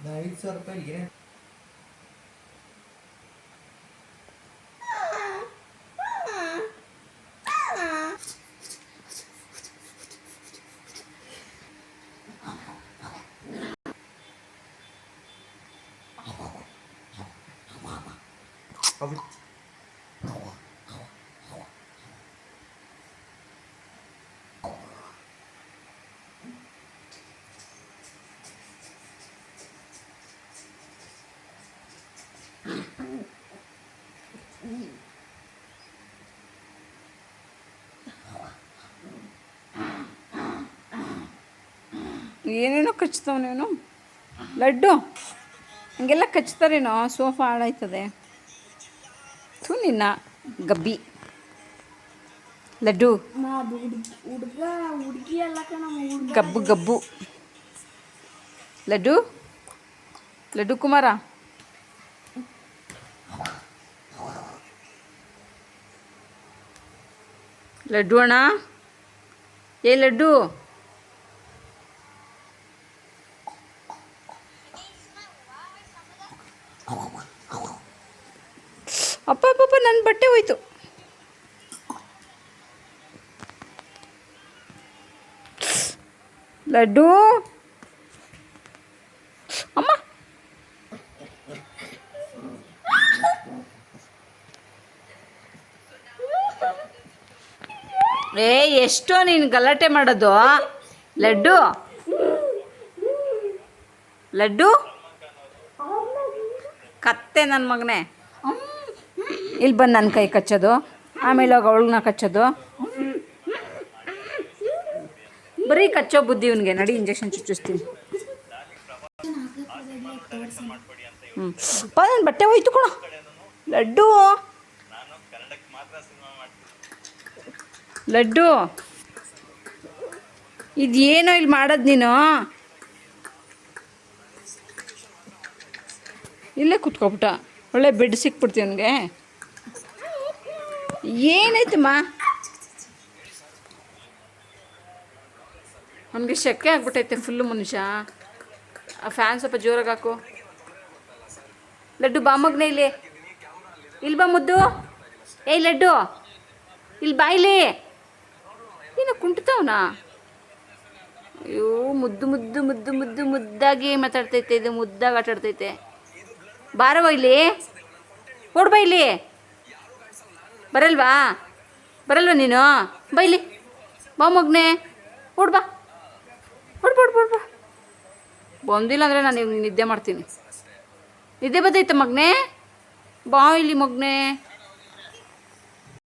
₹5,000 ಏನು ಏನೇನೋ ಕಚ್ತಾವ ನೀನು ಲಡ್ಡು ಹಂಗೆಲ್ಲ ಕಚ್ತಾರೇನೋ ಸೋಫಾ ಹಾಳಾಯ್ತದೆ ಥೂ ನಿನ್ನ ಗಬ್ಬಿ ಲಡ್ಡು ಹುಡುಗ ಹುಡುಗಿ ಎಲ್ಲ ಗಬ್ಬು ಗಬ್ಬು ಲಡ್ಡು ಲಡ್ಡು ಕುಮಾರ ಲಡ್ಡು ಅಣ್ಣ ಏ ಲಡ್ಡು ಅಪ್ಪ ಪಾಪ ನನ್ನ ಬಟ್ಟೆ ಹೋಯ್ತು ಲಡ್ಡು ಅಮ್ಮ ಎಷ್ಟೋ ನೀನು ಗಲಾಟೆ ಮಾಡೋದು ಲಡ್ಡು ಲಡ್ಡು ಕತ್ತೆ ನನ್ನ ಮಗನೇ ಇಲ್ಲಿ ಬಂದು ನನ್ನ ಕೈ ಕಚ್ಚೋದು ಆಮೇಲೆ ಹೋಗಿ ಅವಳನ್ನ ಕಚ್ಚೋದು ಬರೀ ಕಚ್ಚೋ ಬುದ್ಧಿ ಇವನಿಗೆ ನಡಿ ಇಂಜೆಕ್ಷನ್ ಚುಚ್ಚಿಸ್ತೀನಿ ನನ್ನ ಬಟ್ಟೆ ಹೋಯ್ತು ಕೊಡ ಲಡ್ಡು ಲಡ್ಡು ಇದೇನೋ ಇಲ್ಲಿ ಮಾಡೋದು ನೀನು ಇಲ್ಲೇ ಕುತ್ಕೊಬಿಟ್ಟ ಒಳ್ಳೆ ಬೆಡ್ ಸಿಕ್ಬಿಡ್ತೀವಿ ಅವನಿಗೆ ಏನಾಯ್ತಮ್ಮ ಅವನಿಗೆ ಶೆಕೆ ಆಗ್ಬಿಟ್ಟೈತೆ ಫುಲ್ಲು ಮನುಷ್ಯ ಆ ಫ್ಯಾನ್ ಸ್ವಲ್ಪ ಜೋರಾಗಿ ಹಾಕು ಲಡ್ಡು ಬಾ ಮಗನೇ ಇಲ್ಲಿ ಬಾ ಮುದ್ದು ಏಯ್ ಲಡ್ಡು ಇಲ್ಲಿ ಬಾ ಇಲ್ಲಿ ನೀನು ಕುಂಟ್ತಾವನಾ ಅಯ್ಯೋ ಮುದ್ದು ಮುದ್ದು ಮುದ್ದು ಮುದ್ದು ಮುದ್ದಾಗಿ ಮಾತಾಡ್ತೈತೆ ಇದು ಮುದ್ದಾಗಿ ಆಟಾಡ್ತೈತೆ ಬಾರವ ಇಲ್ಲಿ ಓಡ್ ಬಾ ಇಲ್ಲಿ ಬರಲ್ವಾ ನೀನು ಬಾ ಇಲ್ಲಿ ಬಾ ಮಗ್ನೆ ಓಡ್ ಬಾ ಬಾ ಬಂದಿಲ್ಲ ಅಂದರೆ ನಾನು ನಿದ್ದೆ ಮಾಡ್ತೀನಿ ನಿದ್ದೆ ಬರ್ತೈತೆ ಮಗ್ನೆ ಬಾ ಇಲ್ಲಿ ಮಗ್ನೆ